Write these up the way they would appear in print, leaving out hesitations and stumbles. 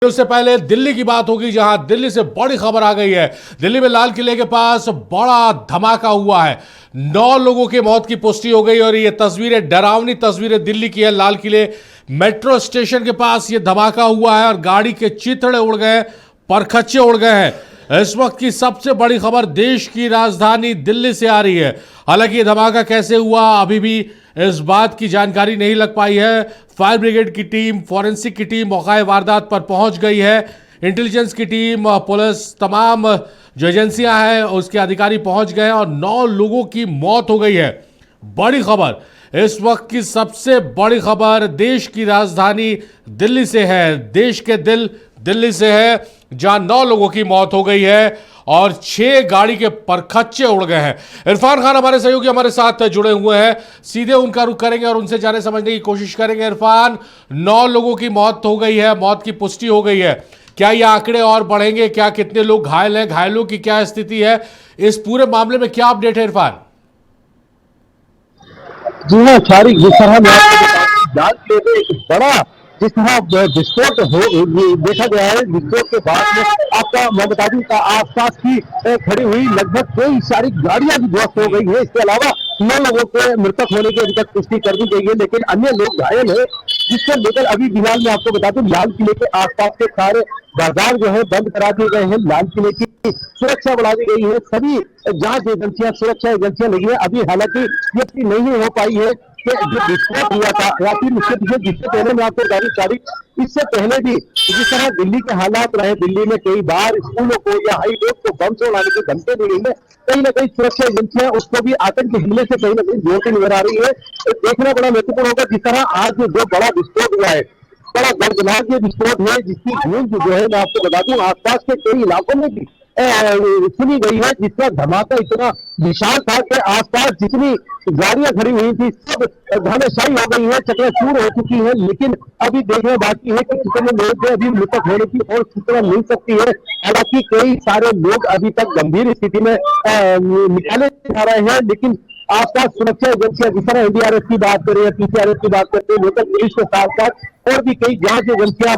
उससे पहले दिल्ली की बात होगी, जहां दिल्ली से बड़ी खबर आ गई है। दिल्ली में लाल किले के पास बड़ा धमाका हुआ है। 9 लोगों की मौत की पुष्टि हो गई और ये तस्वीरें, डरावनी तस्वीरें दिल्ली की है। लाल किले मेट्रो स्टेशन के पास ये धमाका हुआ है और गाड़ी के चिथड़े उड़ गए, परखच्चे उड़ गए हैं। इस वक्त की सबसे बड़ी खबर देश की राजधानी दिल्ली से आ रही है। हालांकि ये धमाका कैसे हुआ, अभी भी इस बात की जानकारी नहीं लग पाई है। फायर ब्रिगेड की टीम, फॉरेंसिक की टीम मौके वारदात पर पहुंच गई है। इंटेलिजेंस की टीम, पुलिस, तमाम जो एजेंसियां हैं उसके अधिकारी पहुंच गए और 9 लोगों की मौत हो गई है। बड़ी खबर, इस वक्त की सबसे बड़ी खबर देश की राजधानी दिल्ली से है। देश के दिल दिल्ली से है, जहां 9 लोगों की मौत हो गई है और 6 गाड़ी के परखच्चे उड़ गए हैं। इरफान खान हमारे सहयोगी हमारे साथ जुड़े हुए हैं, सीधे उनका रुख करेंगे और उनसे जाने समझने की कोशिश करेंगे। इरफान, 9 लोगों की मौत हो गई है, मौत की पुष्टि हो गई है। क्या ये आंकड़े और बढ़ेंगे? क्या कितने लोग घायल हैं? घायलों की क्या स्थिति है? इस पूरे मामले में क्या अपडेट है इरफान? जी हाँ शारिक, जिस तरह मैं आपको बता दूं, लाल किले में एक बड़ा जिस तरह विस्फोट हो देखा गया है। विस्फोट के बाद में आपका मैं बता दूं का आसपास की खड़ी हुई लगभग कई सारी गाड़ियां भी ध्वस्त हो गई है। इसके अलावा 9 लोगों के मृतक होने की अभी तक पुष्टि कर दी गई है, लेकिन अन्य लोग घायल है, जिसको लेकर अभी फिलहाल मैं आपको बता दूं लाल किले के आसपास के सारे बाजार जो है बंद करा दिए गए हैं। लाल किले की सुरक्षा बढ़ा दी गई है, सभी जांच एजेंसियां, सुरक्षा एजेंसियां लगी है। अभी हालांकि ये नहीं हो पाई है कि जो विस्फोट हुआ था या फिर उसके पीछे, जिससे पहले मैं आपको बता दूं तारीख, इससे पहले भी जिस तरह दिल्ली के हालात रहे, दिल्ली में कई बार स्कूलों को या हाईवे को बम से उड़ाने की धमकी दी गई है। कहीं ना कहीं सुरक्षा एजेंसियां उसको भी आतंकी हमले से कहीं ना कहीं जोड़ती नजर आ रही है। देखना बड़ा महत्वपूर्ण होगा। जिस तरह आज जो बड़ा विस्फोट हुआ है, बड़ा दर्दनाक ये विस्फोट है, जिसकी गूंज जो है मैं आपको बता दूं आसपास के कई इलाकों में भी सुनी गई है। जिसका धमाका इतना विशाल था कि आसपास जितनी गाड़ियां खड़ी हुई थी सब धराशायी हो गई है, चकनाचूर हो चुकी है। लेकिन अभी देखना बाकी है कि कितने लोग अभी मृतक होने की और सूचना मिल सकती है। हालांकि कई सारे लोग अभी तक गंभीर स्थिति में निकाले जा रहे हैं, लेकिन आसपास सुरक्षा एजेंसियां, जिस तरह एनडीआरएफ की बात करें या पीसीआरएफ की बात करते हैं, लोकल पुलिस के साथ साथ और भी कई जांच एजेंसियां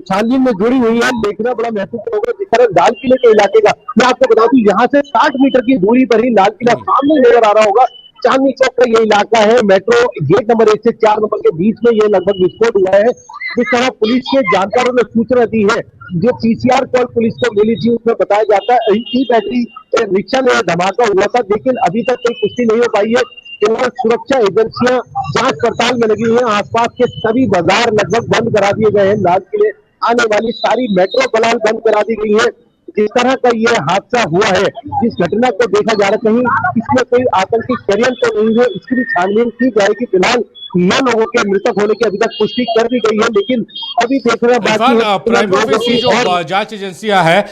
छानबीन में जुड़ी हुई है। देखना बड़ा महत्वपूर्ण होगा। जिस तरह लाल किले के इलाके का मैं आपको बता दूं, यहाँ से 60 मीटर की दूरी पर ही लाल किला सामने नजर आ रहा होगा। चांदनी चौक का ये इलाका है। मेट्रो गेट नंबर 1 से 4 नंबर के बीच में ये लगभग विस्फोट हुआ है। जिस तरह पुलिस के जानकारों ने सूचना दी है, जो पीसीआर कॉल पुलिस को मिली थी, उसमें बताया जाता है ई बैटरी रिक्शा में धमाका हुआ था, लेकिन अभी तक कोई पुष्टि नहीं हो पाई है। केवल सुरक्षा एजेंसियां जांच पड़ताल में लगी हुई है। आसपास के सभी बाजार लगभग बंद करा दिए गए हैं। लाल किले आने वाली सारी मेट्रो फिलहाल बंद करा दी गई है। जिस तरह का ये हादसा हुआ है, जिस घटना को देखा जा रहा, कहीं इसमें कोई आतंकी षड्यंत्र तो नहीं है, इसकी भी छानबीन की जाएगी। फिलहाल 9 लोगों के मृतक होने की अभी तक पुष्टि कर दी गई है, लेकिन अभी देखना बाकी है। प्राइम ऑफिस की जो जांच एजेंसियां हैं,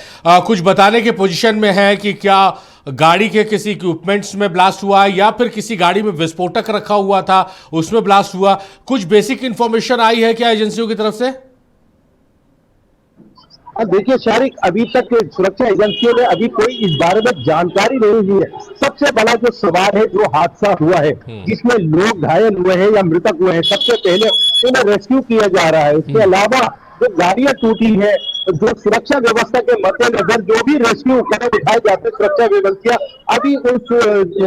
कुछ बताने के पोजीशन में है कि क्या गाड़ी के किसी इक्विपमेंट्स में ब्लास्ट हुआ है या फिर किसी गाड़ी में विस्फोटक रखा हुआ था उसमें ब्लास्ट हुआ? कुछ बेसिक इंफॉर्मेशन आई है क्या एजेंसियों की तरफ से? देखिए शारिक, अभी तक सुरक्षा एजेंसियों ने अभी कोई इस बारे में जानकारी नहीं दी है। सबसे बड़ा जो सवाल है, जो हादसा हुआ है जिसमें लोग घायल हुए हैं या मृतक हुए हैं, सबसे पहले उन्हें रेस्क्यू किया जा रहा है। उसके अलावा जो गाड़ियां टूटी है, जो सुरक्षा व्यवस्था के मद्देनजर जो भी रेस्क्यू कदम उठाए जाते हैं, सुरक्षा व्यवस्था अभी उस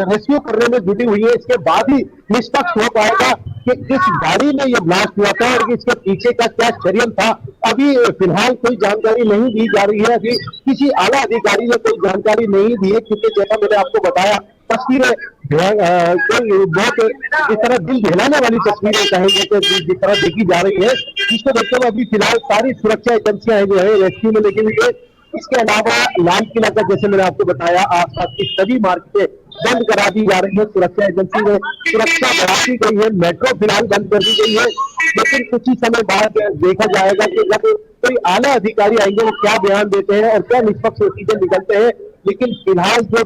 रेस्क्यू करने में जुटी हुई है। इसके बाद ही निष्पक्ष हो पाएगा कि किस गाड़ी में यह ब्लास्ट हुआ था और इसके पीछे का क्या षड्यंत्र था। अभी फिलहाल कोई जानकारी नहीं दी जा रही है। अभी किसी आला अधिकारी ने कोई जानकारी नहीं दी है, क्योंकि जैसा मैंने आपको बताया, तस्वीरें बहुत इस तरह दिल दहलाने वाली तस्वीरें कहेंगे जिस तरह देखी जा रही है, जिसको देखते हुए अभी फिलहाल सारी सुरक्षा एजेंसियां जो है रेस्क्यू में लगी हुई है। इसके अलावा लाल किला का, जैसे मैंने आपको बताया, आसपास की सभी मार्केटें बंद करा दी जा रही है। सुरक्षा एजेंसी में सुरक्षा बढ़ा दी गई है। मेट्रो फिलहाल बंद कर दी गई है, लेकिन कुछ ही समय बाद देखा जाएगा कि जब कोई आला अधिकारी आएंगे वो क्या बयान देते हैं और क्या निष्पक्ष नतीजे निकलते हैं। लेकिन फिलहाल जो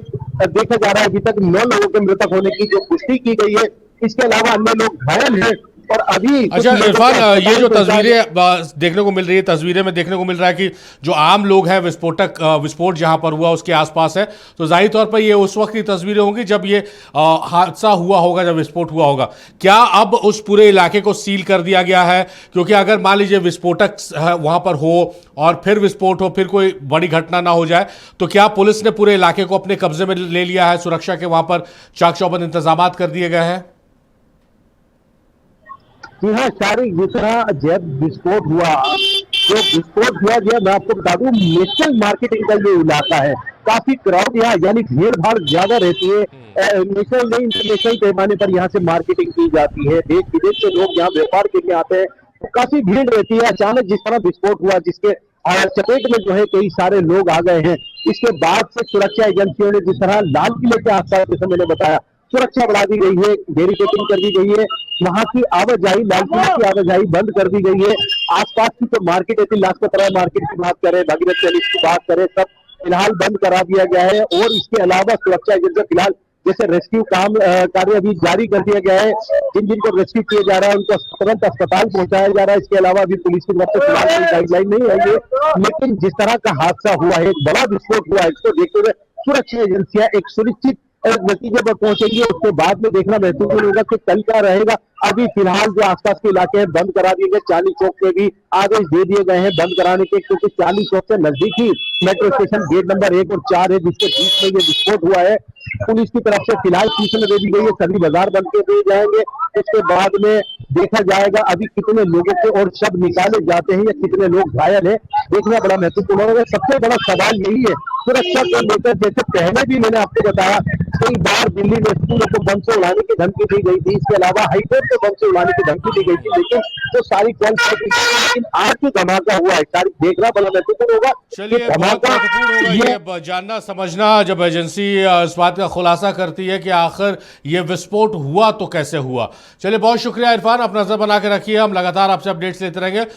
देखा जा रहा है, अभी तक 9 लोगों के मृतक होने की जो पुष्टि की गई है। इसके अलावा अन्य लोग घायल हैं, और अभी कुछ अच्छा लोगों इरफान, को ये जो अस्पताल तस्वीरें देखने को मिल रही है, तस्वीरें में देखने को मिल रहा है कि जो आम लोग हैं, विस्फोट जहां पर हुआ उसके आसपास है, तो जाहिर तौर पर ये उस वक्त की तस्वीरें होंगी जब ये हादसा हुआ होगा, जब विस्फोट हुआ होगा। क्या अब उस पूरे इलाके को सील कर दिया गया है? क्योंकि अगर मान लीजिए विस्फोटक वहां पर हो और फिर विस्फोट हो, फिर कोई बड़ी घटना ना हो जाए, तो क्या पुलिस ने पूरे इलाके को अपने कब्जे में ले लिया है? सुरक्षा के वहां पर चाक चौबंद इंतजाम कर दिए गए हैं? जी हाँ शारिक, दूसरा जब विस्फोट हुआ, जो विस्फोट हुआ जो मैं आपको बता दूं, नेशनल मार्केटिंग का ये इलाका है। काफी क्राउड यहाँ, यानी भीड़ भाड़ ज्यादा रहती है। नेशनल नहीं, इंटरनेशनल पैमाने पर यहाँ से मार्केटिंग की जाती है। देश विदेश से लोग यहाँ व्यापार के लिए आते हैं, तो काफी भीड़ रहती है। अचानक जिस तरह विस्फोट हुआ, जिसके चपेट में जो है कई सारे लोग आ गए हैं, इसके बाद से सुरक्षा एजेंसियों ने जिस तरह लाल किले के आसपास, जैसे मैंने बताया, सुरक्षा बढ़ा दी गई है, बैरिकेडिंग कर दी गई है, वहां की आवाजाही, लाल किले की आवाजाही बंद कर दी गई है। आसपास की जो मार्केट है, लाजपत राय मार्केट की बात करें, भागीरथ पैलेस की बात करें, सब फिलहाल बंद करा दिया गया है। और इसके अलावा सुरक्षा एजेंसियां फिलहाल जैसे रेस्क्यू कार्य अभी जारी कर दिया गया है। जिन जिनको रेस्क्यू किया जा रहा है उनको तुरंत अस्पताल पहुंचाया जा रहा है। इसके अलावा अभी पुलिस की तरफ से फिलहाल कोई गाइडलाइन नहीं है ये, लेकिन जिस तरह का हादसा हुआ है, एक बड़ा विस्फोट हुआ है, इसको देखते हुए सुरक्षा एजेंसियां एक सुनिश्चित नतीजे पर पहुंचेंगे। उसके बाद में देखना महत्वपूर्ण होगा कि कल क्या रहेगा। अभी फिलहाल जो आसपास के इलाके हैं बंद करा दिए गए। चांदनी चौक पे भी आदेश दे दिए गए हैं बंद कराने के, क्योंकि चांदनी चौक से नजदीक ही मेट्रो स्टेशन गेट नंबर 1 और 4 है, जिसके बीच में ये विस्फोट हुआ है। पुलिस की तरफ से फिलहाल सूचना दे दी गई है, सभी बाजार बंद कर दिए जाएंगे। उसके बाद में देखा जाएगा अभी कितने लोगों के और शव निकाले जाते हैं या कितने लोग घायल है, देखना बड़ा महत्वपूर्ण होगा। सबसे बड़ा सवाल यही है सुरक्षा को लेकर। जैसे पहले भी मैंने आपको बताया, कई बार दिल्ली में स्कूलों को बम से उड़ाने की धमकी दी गई थी, इसके अलावा हाईकोर्ट को बम से उड़ाने की धमकी दी गई थी, लेकिन तो सारी लेकिन आज जो धमाका हुआ है, सारी देखना बड़ा महत्वपूर्ण होगा। चलिए, बहुत महत्वपूर्ण होगा ये जानना समझना जब एजेंसी इस बात का खुलासा करती है कि आखिर ये विस्फोट हुआ तो कैसे हुआ। चलिए, बहुत शुक्रिया इरफान, अपना नजर बना के रखिए, हम लगातार आपसे अपडेट्स लेते रहेंगे।